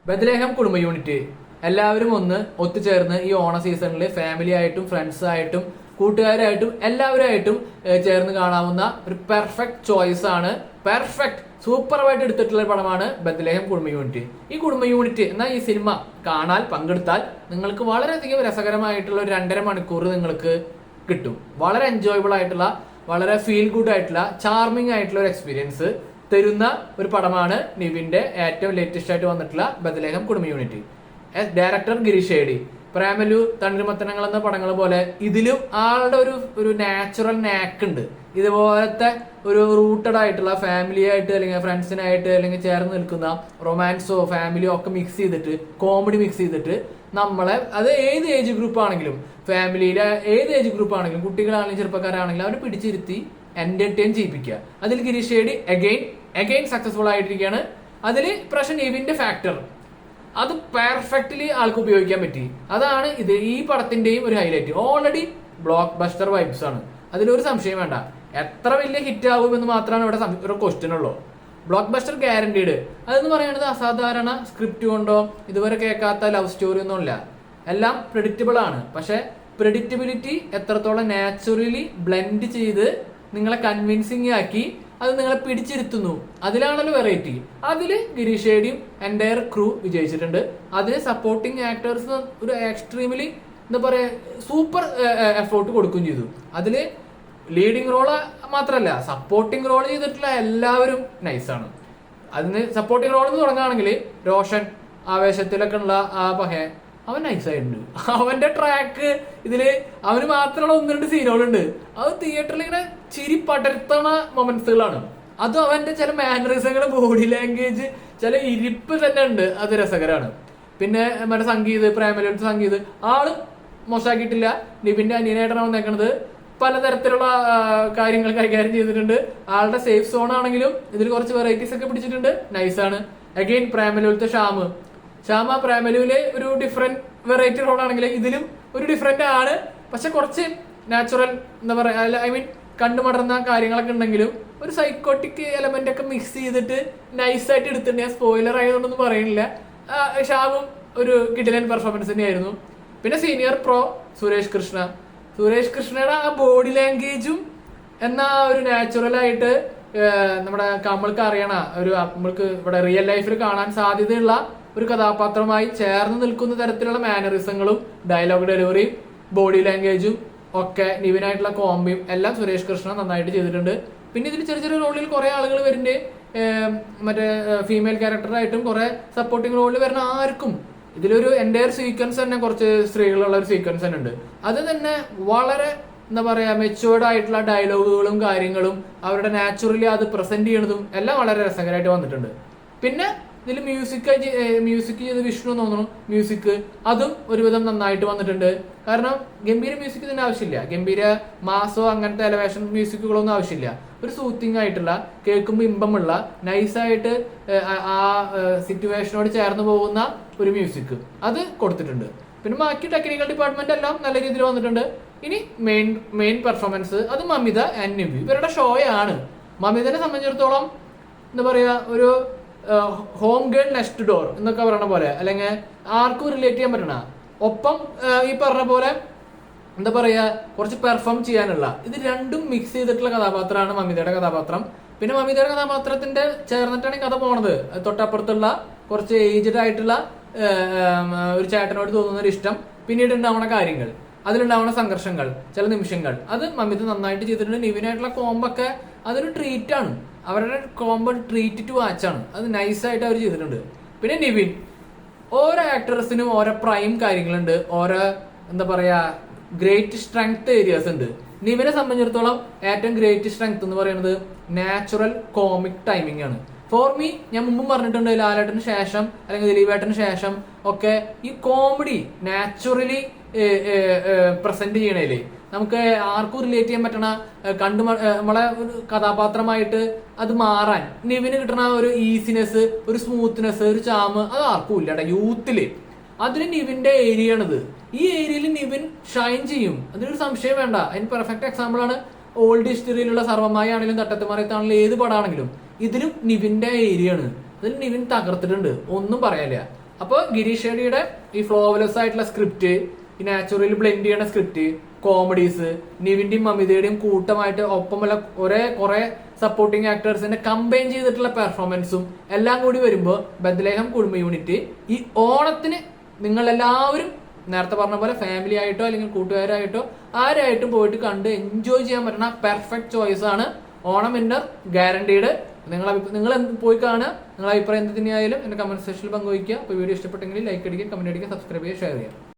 ബദലേഹം കുടുംബ യൂണിറ്റ് എല്ലാവരും ഒന്ന് ഒത്തുചേർന്ന് ഈ ഓണ സീസണിൽ ഫാമിലി ആയിട്ടും ഫ്രണ്ട്സ് ആയിട്ടും കൂട്ടുകാരായിട്ടും എല്ലാവരുമായിട്ടും ചേർന്ന് കാണാവുന്ന ഒരു പെർഫെക്റ്റ് ചോയ്സ് ആണ്. പെർഫെക്റ്റ് സൂപ്പറായിട്ട് എടുത്തിട്ടുള്ള ഒരു പടമാണ് ബദലേഹം കുടുംബ യൂണിറ്റ്. ഈ കുടുംബ യൂണിറ്റ് എന്നാൽ ഈ സിനിമ കാണാൻ പങ്കെടുത്താൽ നിങ്ങൾക്ക് വളരെയധികം രസകരമായിട്ടുള്ള ഒരു 2.5 മണിക്കൂർ നിങ്ങൾക്ക് കിട്ടും. വളരെ എൻജോയബിൾ ആയിട്ടുള്ള, വളരെ ഫീൽ ഗുഡ് ആയിട്ടുള്ള, ചാർമിംഗ് ആയിട്ടുള്ള ഒരു എക്സ്പീരിയൻസ് തരുന്ന ഒരു പടമാണ് നിവിന്റെ ഏറ്റവും ലേറ്റസ്റ്റ് ആയിട്ട് വന്നിട്ടുള്ള ബദലേഹം കുടുംബ യൂണിറ്റ്. ഡയറക്ടർ ഗിരീഷ് ഏടി. പ്രേമലു, തണ്ണീർമത്തനങ്ങൾ എന്ന പടങ്ങൾ പോലെ ഇതിലും ആളുടെ ഒരു നാച്ചുറൽ നാക്ക് ഉണ്ട്. ഇതുപോലത്തെ ഒരു റൂട്ടഡ് ആയിട്ടുള്ള ഫാമിലി ആയിട്ട് അല്ലെങ്കിൽ ഫ്രണ്ട്സിനായിട്ട് അല്ലെങ്കിൽ ചേർന്ന് നിൽക്കുന്ന റൊമാൻസോ ഫാമിലിയോ ഒക്കെ മിക്സ് ചെയ്തിട്ട്, കോമഡി മിക്സ് ചെയ്തിട്ട് നമ്മളെ അത് ഏത് ഏജ് ഗ്രൂപ്പ് ആണെങ്കിലും, ഫാമിലിയിലെ ഏത് ഏജ് ഗ്രൂപ്പ് ആണെങ്കിലും, കുട്ടികളാണെങ്കിലും ചെറുപ്പക്കാരാണെങ്കിലും അവരെ പിടിച്ചിരുത്തി എന്റർടൈൻ ചെയ്യിപ്പിക്കുക. അതിൽ ഗിരീഷ് ഏടി അഗൈൻ സക്സസ്ഫുൾ ആയിട്ടിരിക്കുകയാണ്. അതിൽ പ്രശ്നം നിവിന്റെ ഫാക്ടർ അത് പെർഫെക്റ്റ്ലി ആൾക്ക് ഉപയോഗിക്കാൻ പറ്റി. അതാണ് ഈ പടത്തിന്റെയും ഒരു highlight. Already block buster vibes ആണ്, അതിലൊരു സംശയം വേണ്ട. എത്ര വലിയ ഹിറ്റ് ആകുമെന്ന് മാത്രമാണ് ഇവിടെ ഒരു ക്വസ്റ്റ്യൻ ഉള്ളൂ. Block buster guaranteed. അതെന്ന് പറയുന്നത് അസാധാരണ സ്ക്രിപ്റ്റ് കൊണ്ടോ ഇതുവരെ കേൾക്കാത്ത ലവ് സ്റ്റോറി ഒന്നും ഇല്ല. എല്ലാം പ്രെഡിക്റ്റബിൾ ആണ്. പക്ഷെ പ്രെഡിക്റ്റബിലിറ്റി എത്രത്തോളം നാച്ചുറലി ബ്ലെൻഡ് ചെയ്ത് നിങ്ങളെ കൺവിൻസിങ് ആക്കി അത് നിങ്ങളെ പിടിച്ചിരുത്തുന്നു, അതിലാണല്ലോ വെറൈറ്റി. അതില് ഗിരീഷ് ഏടിയും എൻ്റയർ ക്രൂ വിജയിച്ചിട്ടുണ്ട്. അതിന് സപ്പോർട്ടിങ് ആക്ടേഴ്സ് ഒരു എക്സ്ട്രീംലി എന്താ പറയാ സൂപ്പർ എഫേർട്ട് കൊടുക്കുകയും ചെയ്തു. അതില് ലീഡിങ് റോള് മാത്രമല്ല, സപ്പോർട്ടിങ് റോൾ ചെയ്തിട്ടുള്ള എല്ലാവരും നൈസാണ്. അതിന് സപ്പോർട്ടിങ് റോൾ എന്ന് തുടങ്ങുകയാണെങ്കിൽ റോഷൻ ആവേശത്തിലൊക്കെ ഉള്ള ആ പഹേ അവൻ നൈസായിട്ടുണ്ട്. അവന്റെ ട്രാക്ക് ഇതില് അവന് മാത്രമുള്ള 1-2 സീനുകളുണ്ട്. അത് തിയേറ്ററിൽ ഇങ്ങനെ ചിരി പടർത്തണ മൊമെന്റ്സുകളാണ്. അതും അവന്റെ ചില മാനറിസങ്ങൾ, ബോഡി ലാംഗ്വേജ്, ചില ഇരിപ്പ് തന്നെ ഉണ്ട്. അത് രസകരമാണ്. പിന്നെ മറ്റേ സംഗീത്, പ്രേമലൂരിന്റെ സംഗീത് ആള് മോശമാക്കിയിട്ടില്ല. നിവിന്റെ അനിയനായിട്ടാണ് വന്നേക്കണത്. പലതരത്തിലുള്ള കാര്യങ്ങൾ കൈകാര്യം ചെയ്തിട്ടുണ്ട്. ആളുടെ സേഫ് സോൺ ആണെങ്കിലും ഇതിൽ കുറച്ച് വെറൈറ്റീസ് ഒക്കെ പിടിച്ചിട്ടുണ്ട്. നൈസാണ്. അഗെയിൻ പ്രേമലൂരിത്തെ ശ്യാമ പ്രേമലുവിലെ ഒരു ഡിഫറെന്റ് വെറൈറ്റി റോൾ ആണെങ്കിൽ ഇതിലും ഒരു ഡിഫറെന്റ് ആണ്. പക്ഷെ കുറച്ച് നാച്ചുറൽ എന്താ പറയാ, ഐ മീൻ കണ്ടുമടർന്ന കാര്യങ്ങളൊക്കെ ഉണ്ടെങ്കിലും ഒരു സൈക്കോട്ടിക് എലമെന്റ് ഒക്കെ മിക്സ് ചെയ്തിട്ട് നൈസായിട്ട് എടുത്തിട്ടുണ്ട്. ഞാൻ സ്പോയിലർ ആയതുകൊണ്ടൊന്നും പറയുന്നില്ല. ശ്യാമും ഒരു കിടിലൻ പെർഫോമൻസ് തന്നെയായിരുന്നു. പിന്നെ സീനിയർ പ്രോ സുരേഷ് കൃഷ്ണയുടെ ആ ബോഡി ലാംഗ്വേജും എന്നാ ഒരു നാച്ചുറൽ ആയിട്ട് നമ്മുടെ നമ്മൾക്ക് അറിയണ ഒരു നമ്മൾക്ക് ഇവിടെ റിയൽ ലൈഫിൽ കാണാൻ സാധ്യതയുള്ള ഒരു കഥാപാത്രമായി ചേർന്ന് നിൽക്കുന്ന തരത്തിലുള്ള മാനറിസങ്ങളും ഡയലോഗ് ഡെലിവറിയും ബോഡി ലാംഗ്വേജും ഒക്കെ നിവിനായിട്ടുള്ള കോമ്പിയും എല്ലാം സുരേഷ് കൃഷ്ണ നന്നായിട്ട് ചെയ്തിട്ടുണ്ട്. പിന്നെ ഇതിൽ ചെറിയ ചെറിയ റോളിൽ കുറെ ആളുകൾ വരുന്നുണ്ട്. മറ്റേ ഫീമെയിൽ ക്യാരക്ടറായിട്ടും കുറെ സപ്പോർട്ടിങ് റോളിൽ വരുന്ന ആർക്കും ഇതിലൊരു എൻ്റയർ സീക്വൻസ് തന്നെ കുറച്ച് സ്ത്രീകളുള്ള ഒരു സീക്വൻസ് തന്നെ ഉണ്ട്. അത് തന്നെ വളരെ എന്താ പറയാ മെച്ചുവേർഡ് ആയിട്ടുള്ള ഡയലോഗുകളും കാര്യങ്ങളും അവരുടെ നാച്ചുറലി അത് പ്രസന്റ് ചെയ്യണതും എല്ലാം വളരെ രസകരമായിട്ട് വന്നിട്ടുണ്ട്. പിന്നെ ഇതിൽ മ്യൂസിക് ചെയ്ത് വിഷ്ണു എന്ന് തോന്നുന്നു. മ്യൂസിക് അതും ഒരുവിധം നന്നായിട്ട് വന്നിട്ടുണ്ട്. കാരണം ഗംഭീര മ്യൂസിക് ഇതിന് ആവശ്യമില്ല. ഗംഭീര മാസോ അങ്ങനത്തെ എലവേഷൻ മ്യൂസിക്കുകളൊന്നും ആവശ്യമില്ല. ഒരു സൂത്തിങ് ആയിട്ടുള്ള, കേൾക്കുമ്പോൾ ഇമ്പമുള്ള, നൈസായിട്ട് ആ സിറ്റുവേഷനോട് ചേർന്ന് പോകുന്ന ഒരു മ്യൂസിക് അത് കൊടുത്തിട്ടുണ്ട്. പിന്നെ ബാക്കി ടെക്നിക്കൽ ഡിപ്പാർട്ട്മെന്റ് എല്ലാം നല്ല രീതിയിൽ വന്നിട്ടുണ്ട്. ഇനി മെയിൻ പെർഫോമൻസ് അത് മമിത ആൻഡ് നിവി. ഇവരുടെ ഷോയാണ്. മമിതനെ സംബന്ധിച്ചിടത്തോളം എന്താ പറയാ ഒരു ഹോം ഗേൾ നെക്സ്റ്റ് ഡോർ എന്നൊക്കെ പറയണ പോലെ, അല്ലെങ്കിൽ ആർക്കും റിലേറ്റ് ചെയ്യാൻ പറ്റണ, ഒപ്പം ഈ പറഞ്ഞ പോലെ എന്താ പറയാ കുറച്ച് പെർഫോം ചെയ്യാനുള്ള, ഇത് രണ്ടും മിക്സ് ചെയ്തിട്ടുള്ള കഥാപാത്രമാണ് മമിതയുടെ കഥാപാത്രം. പിന്നെ മമിതയുടെ കഥാപാത്രത്തിന്റെ ചേർന്നിട്ടാണ് കഥ പോണത്. തൊട്ടപ്പുറത്തുള്ള കുറച്ച് ഏജ്ഡ് ആയിട്ടുള്ള ഒരു ചേട്ടനോട് തോന്നുന്ന ഒരു ഇഷ്ടം, പിന്നീട് ഉണ്ടാവുന്ന കാര്യങ്ങൾ, അതിലുണ്ടാവുന്ന സംഘർഷങ്ങൾ, ചില നിമിഷങ്ങൾ, അത് മമിത നന്നായിട്ട് ചെയ്തിട്ടുണ്ട്. നിവിനായിട്ടുള്ള കോമ്പൊക്കെ അതൊരു ട്രീറ്റാണ്. അവരുടെ കോമ്പോ ട്രീറ്റ് ടു വാച്ചാണ്. അത് നൈസായിട്ട് അവർ ചെയ്തിട്ടുണ്ട്. പിന്നെ നിവിൻ, ഓരോ ആക്ടേഴ്സിനും ഓരോ പ്രൈം കാര്യങ്ങളുണ്ട്, ഓരോ എന്താ പറയാ ഗ്രേറ്റ് സ്ട്രെങ്ത് ഏരിയാസ് ഉണ്ട്. നിവിനെ സംബന്ധിച്ചിടത്തോളം ഏറ്റവും ഗ്രേറ്റ് സ്ട്രെങ്ത് എന്ന് പറയുന്നത് നാച്ചുറൽ കോമിക് ടൈമിംഗ് ആണ്. ഫോർ മീ, ഞാൻ മുമ്പും പറഞ്ഞിട്ടുണ്ട്, ലാലേട്ടന് ശേഷം അല്ലെങ്കിൽ ദിലീപേട്ടന് ശേഷം ഒക്കെ ഈ കോമഡി നാച്ചുറലി പ്രസന്റ് ചെയ്യണേലേ നമുക്ക് ആർക്കും റിലേറ്റ് ചെയ്യാൻ പറ്റണ നമ്മളെ ഒരു കഥാപാത്രമായിട്ട് അത് മാറാൻ നിവിന് കിട്ടണ ഒരു ഈസിനെസ്, ഒരു സ്മൂത്ത്നെസ്, ഒരു ചാമ് അത് ആർക്കും ഇല്ലടാ യൂത്തില്. അതിന് നിവിന്റെ ഏരിയ ആണിത്. ഈ ഏരിയയിൽ നിവിൻ ഷൈൻ ചെയ്യും, അതിനൊരു സംശയം വേണ്ട. അതിന് പെർഫെക്റ്റ് എക്സാമ്പിൾ ആണ് ഓൾഡ് ഹിസ്റ്ററിയിലുള്ള സർവ്വമായി ആണെങ്കിലും തട്ടത്തുമാറത്താണെങ്കിലും ഏത് പടമാണെങ്കിലും ഇതിലും നിവിന്റെ ഏരിയ ആണ്. അതിൽ നിവിൻ തകർത്തിട്ടുണ്ട്, ഒന്നും പറയാനില്ല. അപ്പോൾ ഗിരീഷ് ഷെഡിയുടെ ഈ ഫ്ലോവലെസ് ആയിട്ടുള്ള സ്ക്രിപ്റ്റ്, ഈ നാച്ചുറലി ബ്ലെൻഡ് ചെയ്യുന്ന സ്ക്രിപ്റ്റ്, കോമഡീസ്, നിവിന്റെയും മമിതയുടെയും കൂട്ടമായിട്ട് ഒപ്പമുള്ള കുറെ സപ്പോർട്ടിംഗ് ആക്ടേഴ്സിന്റെ കമ്പൈൻ ചെയ്തിട്ടുള്ള പെർഫോമൻസും എല്ലാം കൂടി വരുമ്പോൾ ബദ്ലേഹം കുടുംബ യൂണിറ്റ് ഈ ഓണത്തിന് നിങ്ങൾ എല്ലാവരും നേരത്തെ പറഞ്ഞ പോലെ ഫാമിലി ആയിട്ടോ അല്ലെങ്കിൽ കൂട്ടുകാരായിട്ടോ ആരായിട്ടും പോയിട്ട് കണ്ട് എൻജോയ് ചെയ്യാൻ പറ്റുന്ന പെർഫെക്റ്റ് ചോയ്സ് ആണ്. Onam winner guaranteed. നിങ്ങൾ പോയി കാണുക. നിങ്ങളുടെ അഭിപ്രായം എന്ത് തന്നെയായാലും എന്റെ കമന്റ് സെക്ഷനിൽ പങ്കുവയ്ക്കുക. അപ്പോൾ വീഡിയോ ഇഷ്ടപ്പെട്ടെങ്കിൽ ലൈക്ക് അടിക്കുക, കമന്റ് അടിക്കുക, സബ്സ്ക്രൈബ് ചെയ്യുക, ഷെയർ ചെയ്യുക.